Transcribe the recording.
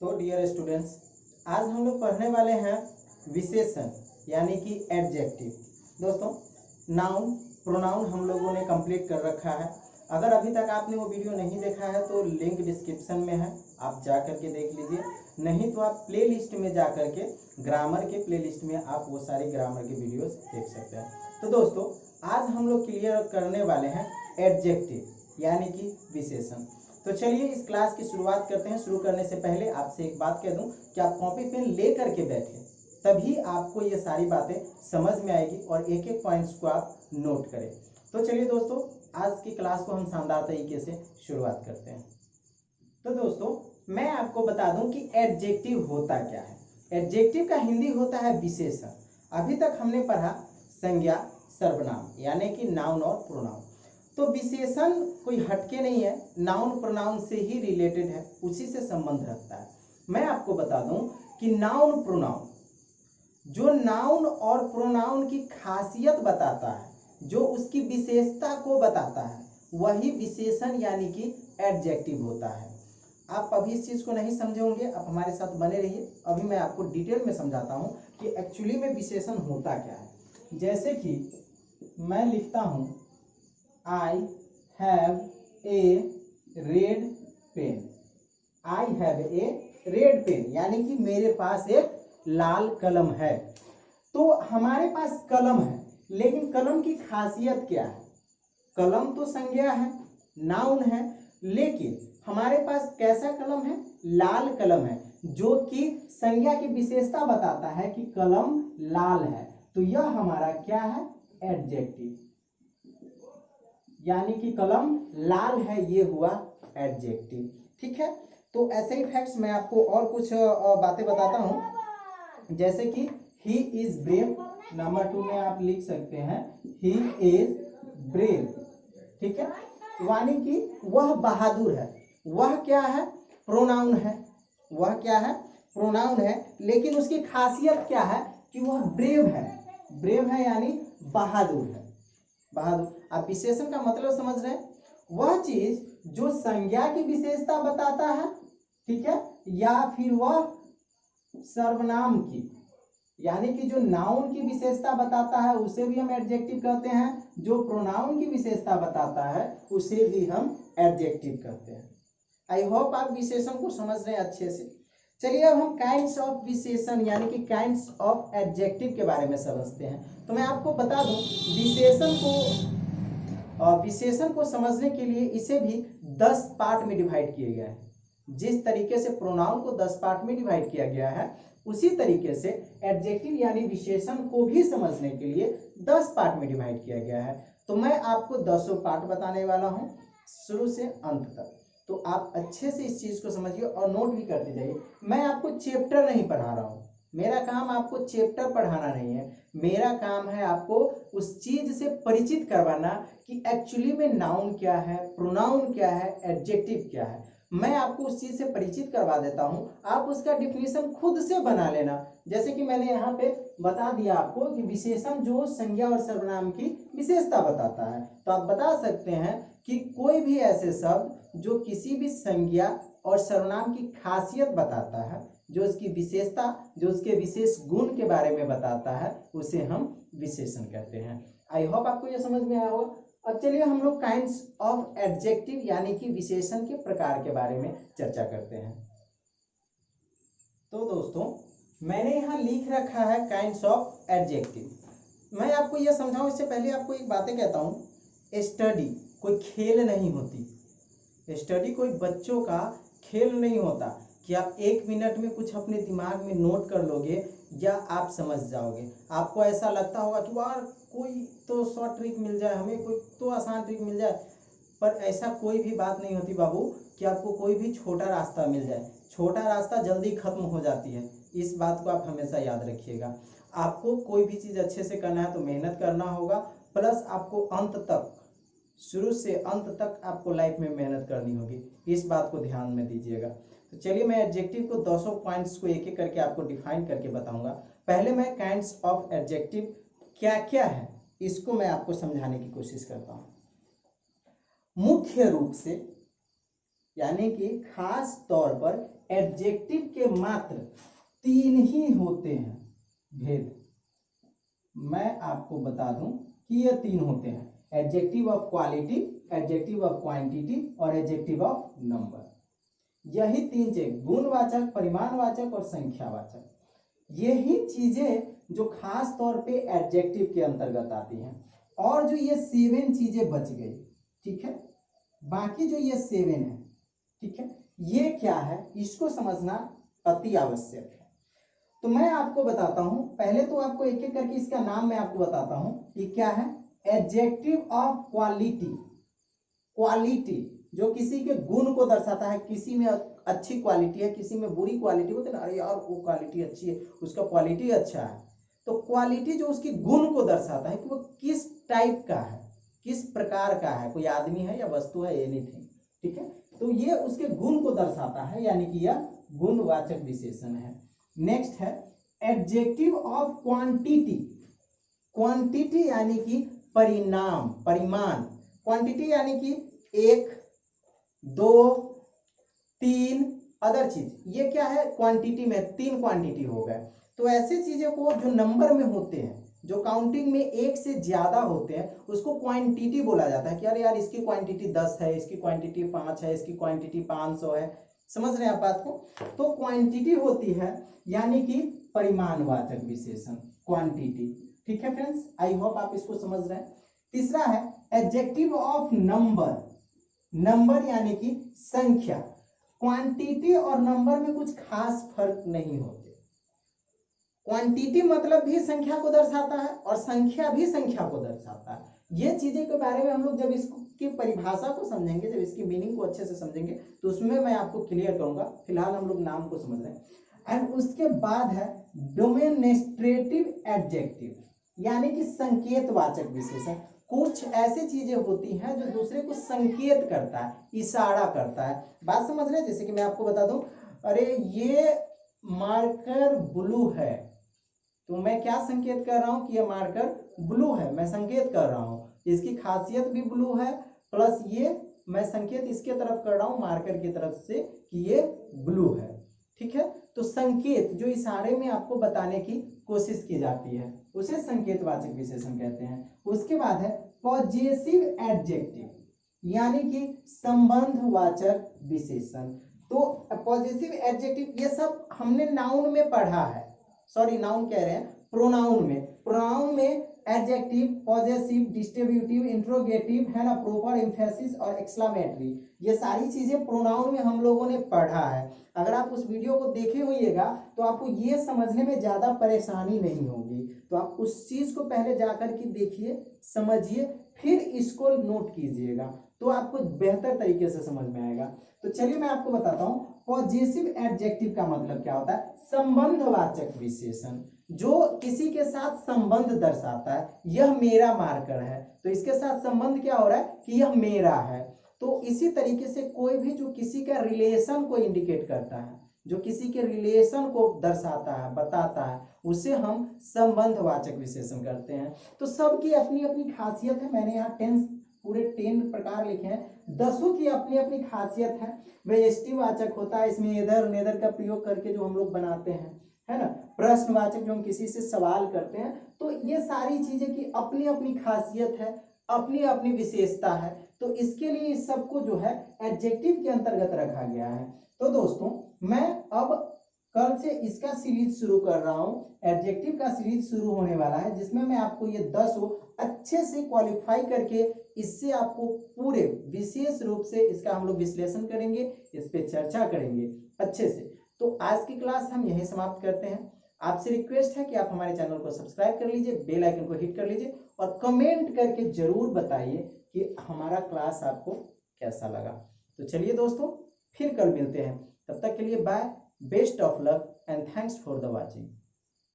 तो dear students, आज हम लोग पढ़ने वाले हैं विशेषण यानी कि एडजेक्टिव। दोस्तों, नाउन प्रोनाउन हम लोगों ने कंप्लीट कर रखा है। अगर अभी तक आपने वो वीडियो नहीं देखा है तो लिंक डिस्क्रिप्शन में है, आप जा कर के देख लीजिए। नहीं तो आप प्ले लिस्ट में जा कर के ग्रामर के प्ले लिस्ट में आप वो सारी ग्रामर के वीडियोस देख सकते हैं। तो दोस्तों, आज हम लोग क्लियर करने वाले हैं एडजेक्टिव यानी कि विशेषण। तो चलिए इस क्लास की शुरुआत करते हैं। शुरू करने से पहले आपसे एक बात कह दूं कि आप कॉपी पेन ले करके बैठे, तभी आपको ये सारी बातें समझ में आएगी और एक एक पॉइंट्स को आप नोट करें। तो चलिए दोस्तों, आज की क्लास को हम शानदार तरीके से शुरुआत करते हैं। तो दोस्तों, मैं आपको बता दूं कि एडजेक्टिव होता क्या है। एडजेक्टिव का हिंदी होता है विशेषण। अभी तक हमने पढ़ा संज्ञा, सर्वनाम यानी कि नाउन और प्रोनाउन। तो विशेषण कोई हटके नहीं है, नाउन प्रोनाउन से ही रिलेटेड है, उसी से संबंध रखता है। मैं आपको बता दूं कि नाउन प्रोनाउन, जो नाउन और प्रोनाउन की खासियत बताता है, जो उसकी विशेषता को बताता है, वही विशेषण यानी कि एडजेक्टिव होता है। आप अभी इस चीज को नहीं समझे होंगे, आप हमारे साथ बने रहिए। अभी मैं आपको डिटेल में समझाता हूं कि एक्चुअली में विशेषण होता क्या है। जैसे कि मैं लिखता हूं I have a red pen। I have a red pen यानी कि मेरे पास एक लाल कलम है। तो हमारे पास कलम है, लेकिन कलम की खासियत क्या है? कलम तो संज्ञा है, नाउन है, लेकिन हमारे पास कैसा कलम है? लाल कलम है, जो कि संज्ञा की विशेषता बताता है कि कलम लाल है। तो यह हमारा क्या है? एडजेक्टिव, यानी कि कलम लाल है, ये हुआ एडजेक्टिव। ठीक है, तो ऐसे ही फैक्ट्स मैं आपको और कुछ बातें बताता हूं। जैसे कि ही इज ब्रेव, नंबर 2 में आप लिख सकते हैं ही इज ब्रेव। ठीक है, यानी कि वह बहादुर है। वह क्या है? प्रोनाउन है। वह क्या है? प्रोनाउन है, लेकिन उसकी खासियत क्या है? कि वह ब्रेव है। ब्रेव है यानी बहादुर है। बहादुर। आप विशेषण का मतलब समझ रहे हैं? वह चीज जो संज्ञा की विशेषता बताता है, ठीक है, या फिर वह सर्वनाम की, यानी कि जो नाउन की विशेषता बताता है उसे भी हम एडजेक्टिव कहते हैं, जो प्रोनाउन की विशेषता बताता है उसे भी हम एडजेक्टिव कहते हैं। आई होप आप विशेषण को समझ रहे हैं अच्छे से। चलिए अब हम काइंड्स ऑफ विशेषण यानी कि काइंड्स ऑफ एडजेक्टिव के बारे में समझते हैं। तो मैं आपको बता दूं, विशेषण को समझने के लिए इसे भी 10 पार्ट में डिवाइड किया गया है। जिस तरीके से प्रोनाउन को 10 पार्ट में डिवाइड किया गया है, उसी तरीके से एडजेक्टिव यानी विशेषण को भी समझने के लिए 10 पार्ट में डिवाइड किया गया है। तो मैं आपको 10 पार्ट बताने वाला हूं, शुरू से अंत तक। तो आप अच्छे से इस चीज को समझिए और नोट भी करते जाइए। मैं आपको चैप्टर नहीं पढ़ा रहा हूं, मेरा काम आपको चैप्टर पढ़ाना नहीं है। मेरा काम है आपको उस चीज से परिचित करवाना कि एक्चुअली में नाउन क्या है, प्रोनाउन क्या है, एडजेक्टिव क्या है। मैं आपको उस चीज से परिचित करवा देता हूं, आप उसका डिफिनीशन खुद से बना लेना। जैसे कि मैंने यहाँ पे बता दिया आपको कि विशेषण जो संज्ञा और सर्वनाम की विशेषता बताता है, तो आप बता सकते हैं कि कोई भी ऐसे शब्द जो किसी भी संज्ञा और सर्वनाम की खासियत बताता है, जो उसकी विशेषता, जो उसके विशेष गुण के बारे में बताता है, उसे हम विशेषण कहते हैं। आई होप आपको यह समझ में आया होगा। अब चलिए हम लोग काइंड्स ऑफ एडजेक्टिव यानी कि विशेषण के प्रकार के बारे में चर्चा करते हैं। तो दोस्तों, मैंने यहाँ लिख रखा है काइंड्स ऑफ एडजेक्टिव। मैं आपको यह समझाऊं इससे पहले आपको एक बातें कहता हूँ। स्टडी कोई खेल नहीं होती। स्टडी कोई बच्चों का खेल नहीं होता कि आप 1 मिनट में कुछ अपने दिमाग में नोट कर लोगे या आप समझ जाओगे। आपको ऐसा लगता होगा कि यार कोई तो शॉर्ट ट्रिक मिल जाए, हमें कोई तो आसान ट्रिक मिल जाए, पर ऐसा कोई भी बात नहीं होती बाबू कि आपको कोई भी छोटा रास्ता मिल जाए। छोटा रास्ता जल्दी खत्म हो जाती है, इस बात को आप हमेशा याद रखिएगा। आपको कोई भी चीज़ अच्छे से करना है तो मेहनत करना होगा, प्लस आपको अंत तक, शुरू से अंत तक आपको लाइफ में मेहनत करनी होगी। इस बात को ध्यान में दीजिएगा। तो चलिए मैं एडजेक्टिव को 200 पॉइंट्स को एक एक करके आपको डिफाइन करके बताऊंगा। पहले मैं काइंड्स ऑफ एडजेक्टिव क्या क्या है इसको मैं आपको समझाने की कोशिश करता हूं। मुख्य रूप से यानी कि खास तौर पर एडजेक्टिव के मात्र 3 ही होते हैं भेद। मैं आपको बता दूं कि ये 3 होते हैं, adjective of quality, adjective of quantity और एडजेक्टिव ऑफ नंबर। यही 3 चीज, गुणवाचक, परिमाणवाचक और संख्यावाचक, यही चीजें जो खास तौर पे एडजेक्टिव के अंतर्गत आती हैं। और जो ये 7 चीजें बच गई, ठीक है, बाकी जो ये 7 है, ठीक है, ये क्या है इसको समझना अति आवश्यक है। तो मैं आपको बताता हूं, पहले तो आपको एक एक करके इसका नाम मैं आपको बताता हूं कि क्या है। एडजेक्टिव ऑफ क्वालिटी, क्वालिटी जो किसी के गुण को दर्शाता है, किसी में अच्छी क्वालिटी है, किसी में बुरी क्वालिटी होती है ना, अरे यार वो क्वालिटी अच्छी है, उसका क्वालिटी अच्छा है। तो क्वालिटी जो उसकी गुण को दर्शाता है कि वो किस टाइप का है, किस प्रकार का है, कोई आदमी है या वस्तु है, एनीथिंग, ठीक है। तो ये उसके गुण को दर्शाता है, यानी कि यह गुणवाचक विशेषण है। नेक्स्ट है एडजेक्टिव ऑफ क्वांटिटी, क्वांटिटी यानी कि परिणाम, परिमाण, क्वांटिटी यानी कि 1, 2, 3 अदर चीज, ये क्या है क्वांटिटी में 3 क्वांटिटी हो गए। तो ऐसे चीजों को जो नंबर में होते हैं, जो काउंटिंग में 1 से ज्यादा होते हैं, उसको क्वांटिटी बोला जाता है कि अरे यार इसकी क्वांटिटी 10 है, इसकी क्वांटिटी 5 है, इसकी क्वांटिटी 500 है। समझ रहे हैं आप बात को। तो क्वांटिटी होती है यानी कि परिमाणवाचक विशेषण, क्वांटिटी, ठीक है फ्रेंड्स, आई होप आप इसको समझ रहे हैं। तीसरा है एडजेक्टिव ऑफ नंबर, नंबर यानी कि संख्या। क्वांटिटी और नंबर में कुछ खास फर्क नहीं होते। क्वांटिटी मतलब भी संख्या को दर्शाता है और संख्या भी संख्या को दर्शाता है। ये चीजें के बारे में हम लोग जब इसकी परिभाषा को समझेंगे, जब इसकी मीनिंग को अच्छे से समझेंगे तो उसमें मैं आपको क्लियर करूंगा। फिलहाल हम लोग नाम को समझ रहे हैं। एंड उसके बाद है डोमेनेस्ट्रेटिव एडजेक्टिव, यानी कि संकेतवाचक विशेषण। कुछ ऐसी चीजें होती हैं जो दूसरे को संकेत करता है, इशारा करता है। बात समझ रहे हैं। जैसे कि मैं आपको बता दूं, अरे ये मार्कर ब्लू है, तो मैं क्या संकेत कर रहा हूं कि ये मार्कर ब्लू है, मैं संकेत कर रहा हूं इसकी खासियत भी ब्लू है, प्लस ये मैं संकेत इसके तरफ कर रहा हूं मार्कर की तरफ से कि ये ब्लू है, ठीक है। तो संकेत जो इशारे में आपको बताने की कोशिश की जाती है उसे संकेतवाचक विशेषण कहते हैं। उसके बाद है पॉजेसिव एडजेक्टिव, यानी कि संबंधवाचक विशेषण। तो पॉजेसिव एडजेक्टिव ये सब हमने नाउन में पढ़ा है, सॉरी नाउन कह रहे हैं, प्रोनाउन में। प्रोनाउन में एडजेक्टिव, पॉजेसिव, डिस्ट्रीब्यूटिव, इंट्रोगेटिव है ना, प्रोपर, एम्फेसिस और एक्सक्लेमेटरी, ये सारी चीजें प्रोनाउन में हम लोगों ने पढ़ा है। अगर आप उस वीडियो को देखे होइएगा तो आपको ये समझने में ज्यादा परेशानी नहीं होगी। तो आप उस चीज को पहले जाकर के देखिए, समझिए, फिर इसको नोट कीजिएगा तो आपको बेहतर तरीके से समझ में आएगा। तो चलिए मैं आपको बताता हूं पॉजेसिव एडजेक्टिव का मतलब क्या होता है। संबंधवाचक विशेषण, जो किसी के साथ संबंध दर्शाता है। यह मेरा मार्कर है, तो इसके साथ संबंध क्या हो रहा है कि यह मेरा है। तो इसी तरीके से कोई भी जो किसी का रिलेशन को इंडिकेट करता है, जो किसी के रिलेशन को दर्शाता है, बताता है, उसे हम संबंधवाचक विशेषण करते हैं। तो सबकी अपनी अपनी खासियत है। मैंने यहाँ 10 प्रकार लिखे हैं, 10 की अपनी अपनी खासियत है। व्यष्टिवाचक होता है, इसमें इधर नेदर का प्रयोग करके जो हम लोग बनाते हैं, है ना। प्रश्नवाचक जो हम किसी से सवाल करते हैं। तो ये सारी चीजें की अपनी अपनी खासियत है, अपनी अपनी विशेषता है। तो इसके लिए इस सबको जो है एडजेक्टिव के अंतर्गत रखा गया है। तो दोस्तों मैं अब कल से इसका सीरीज शुरू कर रहा हूं, एडजेक्टिव का सीरीज शुरू होने वाला है, जिसमें मैं आपको ये 10 अच्छे से क्वालिफाई करके इससे आपको पूरे विशेष रूप से इसका हम लोग विश्लेषण करेंगे, इस पे चर्चा करेंगे अच्छे से। तो आज की क्लास हम यहीं समाप्त करते हैं। आपसे रिक्वेस्ट है कि आप हमारे चैनल को सब्सक्राइब कर लीजिए, बेल आइकन को हिट कर लीजिए और कमेंट करके जरूर बताइए कि हमारा क्लास आपको कैसा लगा। तो चलिए दोस्तों, फिर कल मिलते हैं, तब तक के लिए bye, best of luck and thanks for the watching.